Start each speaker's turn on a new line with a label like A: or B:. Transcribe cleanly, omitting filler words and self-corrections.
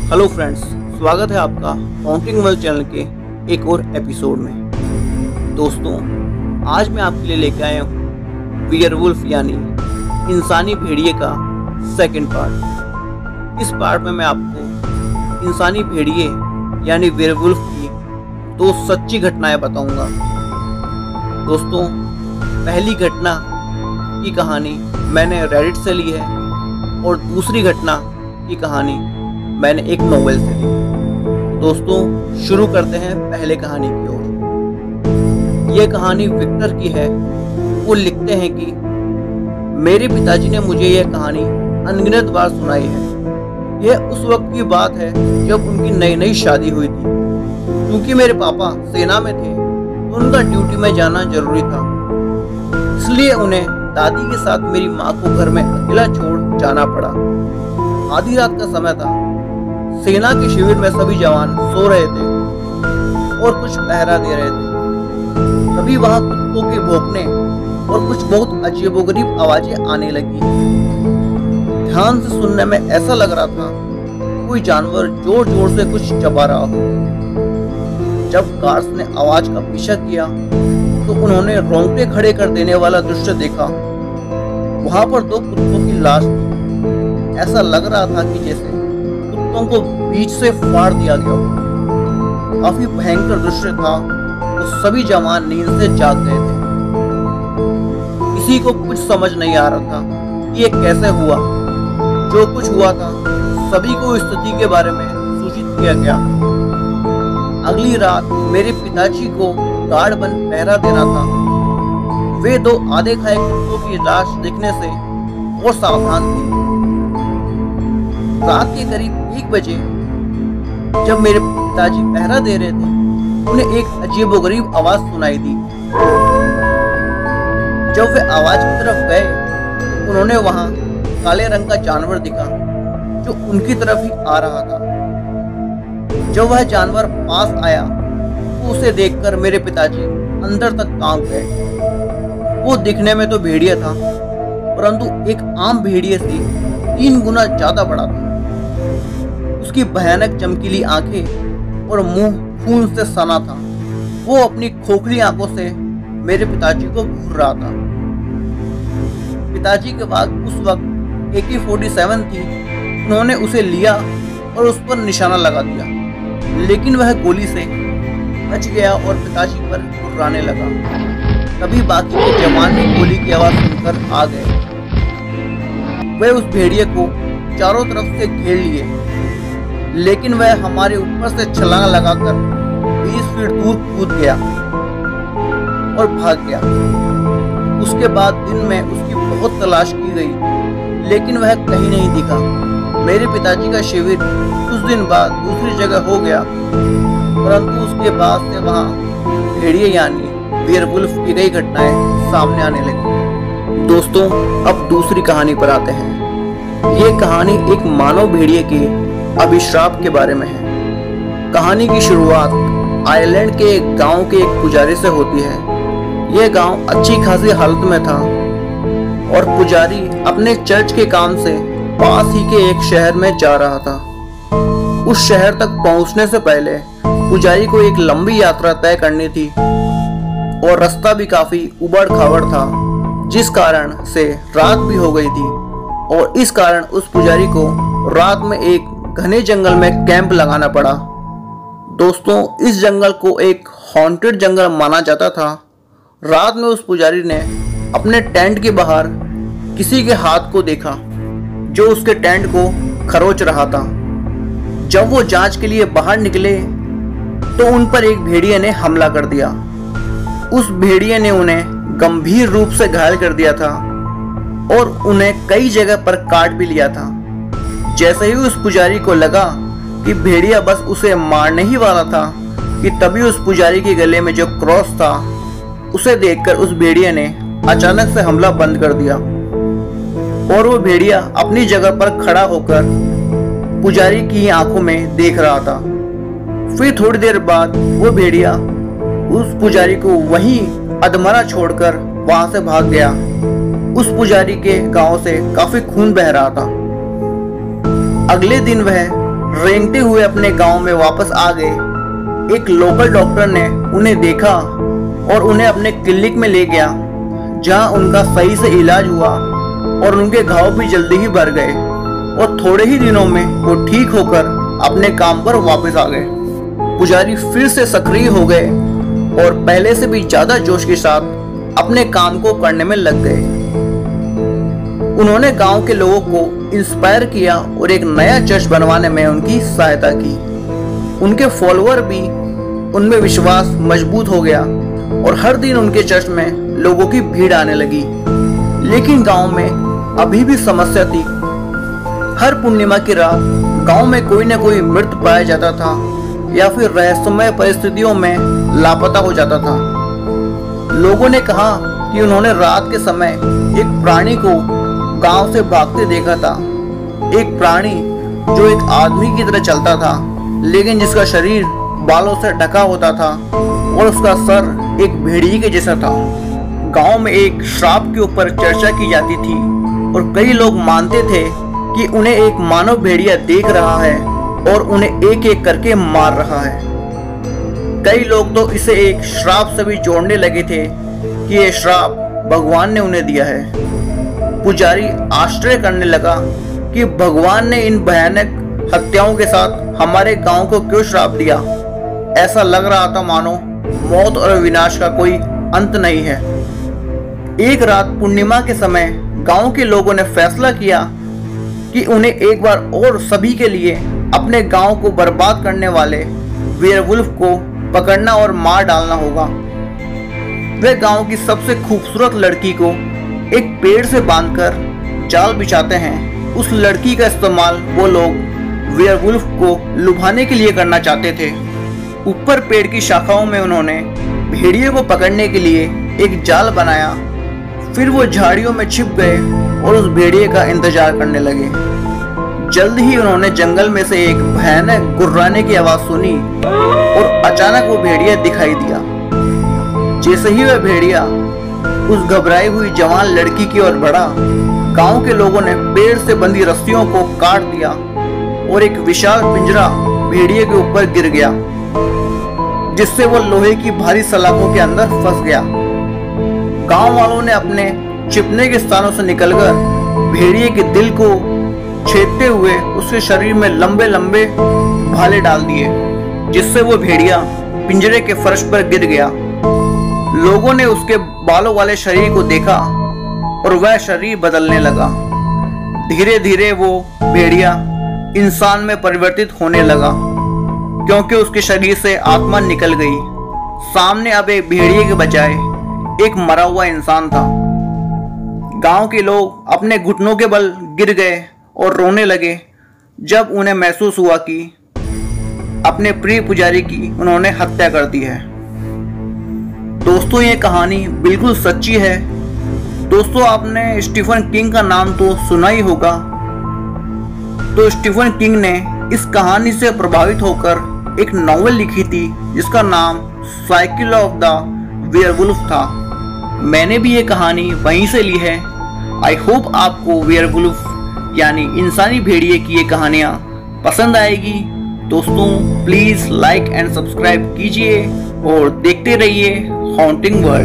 A: Hello friends, स्वागत है आपका हॉन्टिंग वर्ल्ड चैनल के एक और एपिसोड में। दोस्तों, आज मैं आपके लिए लेके आया हूँ वेयरवुल्फ यानी इंसानी भेड़िए का सेकंड पार्ट। इस पार्ट में मैं आपको इंसानी भेड़िए यानी वेयरवुल्फ की दो सच्ची घटनाएं बताऊंगा। दोस्तों, पहली घटना की कहानी मैंने रेडिट से ली है और दूसरी घटना की कहानी मैंने एक नोवेल से ली। दोस्तों, शुरू करते हैं पहले कहानी की ओर। यह कहानी विक्टर की है। वो लिखते हैं कि मेरे पिताजी ने मुझे यह कहानी अनगिनत बार सुनाई है। यह उस वक्त की बात है जब उनकी नई नई शादी हुई थी। क्योंकि मेरे पापा सेना में थे तो उनका ड्यूटी में जाना जरूरी था, इसलिए उन्हें दादी के साथ मेरी माँ को घर में अकेला छोड़ जाना पड़ा। आधी रात का समय था। सेना के शिविर में सभी जवान सो रहे थे और कुछ पहरा दे रहे थे। तभी वहां कुत्तों के भौंकने और कुछ बहुत अजीबोगरीब आवाजें आने लगी। ध्यान से सुनने में ऐसा लग रहा था कोई जानवर जोर जोर से कुछ चबा रहा हो। जब गार्ड्स ने आवाज का पीछा किया तो उन्होंने रोंगटे खड़े कर देने वाला दृश्य देखा। वहां पर दो कुत्तों की लाश थी। ऐसा लग रहा था कि जैसे कुत्तों को बीच से फाड़ दिया गया हो। काफी भयंकर दृश्य था। तो सभी जवान नींद से जाग गए थे। किसी को कुछ समझ नहीं आ रहा था कि ये कैसे हुआ। जो कुछ हुआ था सभी को स्थिति के बारे में सूचित किया गया। अगली रात मेरे पिताजी को गार्ड बन पहरा देना था। वे दो आधे खाए कुत्तों की लाश देखने से और सावधान थे। रात के करीब 1 बजे जब मेरे पिताजी पहरा दे रहे थे, उन्हें एक अजीबोगरीब आवाज सुनाई दी। जब वे आवाज की तरफ गए, उन्होंने वहां काले रंग का जानवर दिखा जो उनकी तरफ ही आ रहा था। जब वह जानवर पास आया तो उसे देखकर मेरे पिताजी अंदर तक कांप गए। वो दिखने में तो भेड़िया था, परंतु एक आम भेड़िए से 3 गुना ज्यादा बड़ा था। उसकी भयानक चमकीली आंखें और मुंह खून से सना था। वो अपनी खोखली आंखों से मेरे पिताजी को घूर रहा था। पिताजी के पास उस वक्त AK-47 थी। उन्होंने उसे लिया और उस पर निशाना लगा दिया, लेकिन वह गोली से बच गया और पिताजी पर घुर्राने लगा। तभी बाकी के जवान भी गोली की आवाज सुनकर आ गए। वे उस भेड़िए को चारों तरफ से घेर लिए, लेकिन वह हमारे ऊपर से छलांग लगाकर 20 फीट दूर कूद गया और भाग गया। उसके बाद दिन में उसकी बहुत तलाश की गई, लेकिन वह कहीं नहीं दिखा। मेरे पिताजी का शिविर कुछ दिन बाद दूसरी जगह हो गया, परंतु उसके बाद से वहाँ भेड़िए यानी वेयरवुल्फ की कई घटनाएं सामने आने लगी। दोस्तों, अब दूसरी कहानी पर आते हैं। ये कहानी एक मानव भेड़िए के अभिशाप के बारे में है। कहानी की शुरुआत आयरलैंड के एक गांव के एक पुजारी से होती है। यह गांव अच्छी खासी हालत में था और पुजारी अपने चर्च के काम से पास ही के एक शहर में जा रहा था। उस शहर तक पहुंचने से पहले पुजारी को एक लंबी यात्रा तय करनी थी और रास्ता भी काफी उबड़ खाबड़ था, जिस कारण से रात भी हो गई थी और इस कारण उस पुजारी को रात में एक घने जंगल में कैंप लगाना पड़ा। दोस्तों, इस जंगल को एक हॉन्टेड जंगल माना जाता था। रात में उस पुजारी ने अपने टेंट के बाहर किसी के हाथ को देखा जो उसके टेंट को खरोच रहा था। जब वो जांच के लिए बाहर निकले तो उन पर एक भेड़िए ने हमला कर दिया। उस भेड़िए ने उन्हें गंभीर रूप से घायल कर दिया था और उन्हें कई जगह पर काट भी लिया था। जैसे ही उस पुजारी को लगा कि भेड़िया बस उसे मारने ही वाला था कि तभी उस पुजारी के गले में जो क्रॉस था उसे देखकर उस भेड़िया ने अचानक से हमला बंद कर दिया और वो भेड़िया अपनी जगह पर खड़ा होकर पुजारी की आंखों में देख रहा था। फिर थोड़ी देर बाद वो भेड़िया उस पुजारी को वहीं अधमरा छोड़कर वहां से भाग गया। उस पुजारी के गांव से काफी खून बह रहा था। अगले दिन वह रेंगते हुए अपने गांव में वापस आ गए। एक लोकल डॉक्टर ने उन्हें देखा और उन्हें अपने क्लिनिक में ले गया, जहां उनका सही से इलाज हुआ और उनके घाव भी जल्दी ही भर गए और थोड़े ही दिनों में वो ठीक होकर अपने काम पर वापस आ गए। पुजारी फिर से सक्रिय हो गए और पहले से भी ज्यादा जोश के साथ अपने काम को करने में लग गए। उन्होंने गांव के लोगों को इंस्पायर किया और एक नया चर्च बनवाने में उनकी सहायता की। उनके फॉलोअर भी उनमें विश्वास मजबूत हो गया और हर दिन उनके चर्च में लोगों की भीड़ आने लगी। लेकिन गांव में अभी भी समस्या थी। हर पूर्णिमा की रात गांव में कोई न कोई मृत पाया जाता था या फिर रहस्यमय परिस्थितियों में लापता हो जाता था। लोगों ने कहा कि उन्होंने रात के समय एक प्राणी को गांव से भागते देखा था। एक प्राणी जो एक आदमी की तरह चलता था, लेकिन जिसका शरीर बालों से ढका होता था और उसका सर एक भेड़िए के जैसा था। गांव में एक श्राप के ऊपर चर्चा की जाती थी और कई लोग मानते थे कि उन्हें एक मानव भेड़िया देख रहा है और उन्हें एक एक करके मार रहा है। कई लोग तो इसे एक श्राप से भी जोड़ने लगे थे कि यह श्राप भगवान ने उन्हें दिया है। पुजारी आश्चर्य करने लगा कि भगवान ने इन भयानक हत्याओं के साथ हमारे गांव को क्यों श्राप दिया। ऐसा लग रहा था मानो मौत और विनाश का कोई अंत नहीं है। एक रात पूर्णिमा के समय गांव के लोगों ने फैसला किया कि उन्हें एक बार और सभी के लिए अपने गांव को बर्बाद करने वाले वेयरवुल्फ को पकड़ना और मार डालना होगा। वे गांव की सबसे खूबसूरत लड़की को एक पेड़ से बांधकर जाल बिछाते हैं। उस लड़की का इस्तेमाल वो लोग वेयरवुल्फ को लुभाने के लिए करना चाहते थे। ऊपर पेड़ की शाखाओं में उन्होंने भेड़िए को पकड़ने के लिए एक जाल बनाया। फिर वो झाड़ियों में छिप गए और उस भेड़िए का इंतजार करने लगे। जल्द ही उन्होंने जंगल में से एक भयानक गुर्राने की आवाज सुनी और अचानक वो भेड़िया दिखाई दिया। जैसे ही वह भेड़िया उस घबराई हुई जवान लड़की की ओर बढ़ा, गांव के लोगों ने पेड़ से बंधी रस्सियों को काट दिया और एक विशाल पिंजरा भेड़िए के ऊपर गिर गया, जिससे वो लोहे की भारी सलाखों के अंदर फंस गया। गांव वालों ने अपने छिपने के स्थानों से निकलकर भेड़िए के दिल को छेदते हुए उसके शरीर में लंबे लंबे भाले डाल दिए, जिससे वो भेड़िया पिंजरे के फर्श पर गिर गया। लोगों ने उसके बालों वाले शरीर को देखा और वह शरीर बदलने लगा। धीरे धीरे वो भेड़िया इंसान में परिवर्तित होने लगा, क्योंकि उसके शरीर से आत्मा निकल गई। सामने अब एक भेड़िए के बजाय एक मरा हुआ इंसान था। गांव के लोग अपने घुटनों के बल गिर गए और रोने लगे जब उन्हें महसूस हुआ कि अपने प्रिय पुजारी की उन्होंने हत्या कर दी है। दोस्तों, ये कहानी बिल्कुल सच्ची है। दोस्तों, आपने स्टीफन किंग का नाम तो सुना ही होगा। तो स्टीफन किंग ने इस कहानी से प्रभावित होकर एक नॉवेल लिखी थी जिसका नाम साइकिल ऑफ द वेयरवुल्फ था। मैंने भी ये कहानी वहीं से ली है। आई होप आपको वेयरवुल्फ यानी इंसानी भेड़िए की ये कहानियाँ पसंद आएगी। दोस्तों, प्लीज़ लाइक एंड सब्सक्राइब कीजिए और देखते रहिए हॉन्टिंग वर्ल्ड।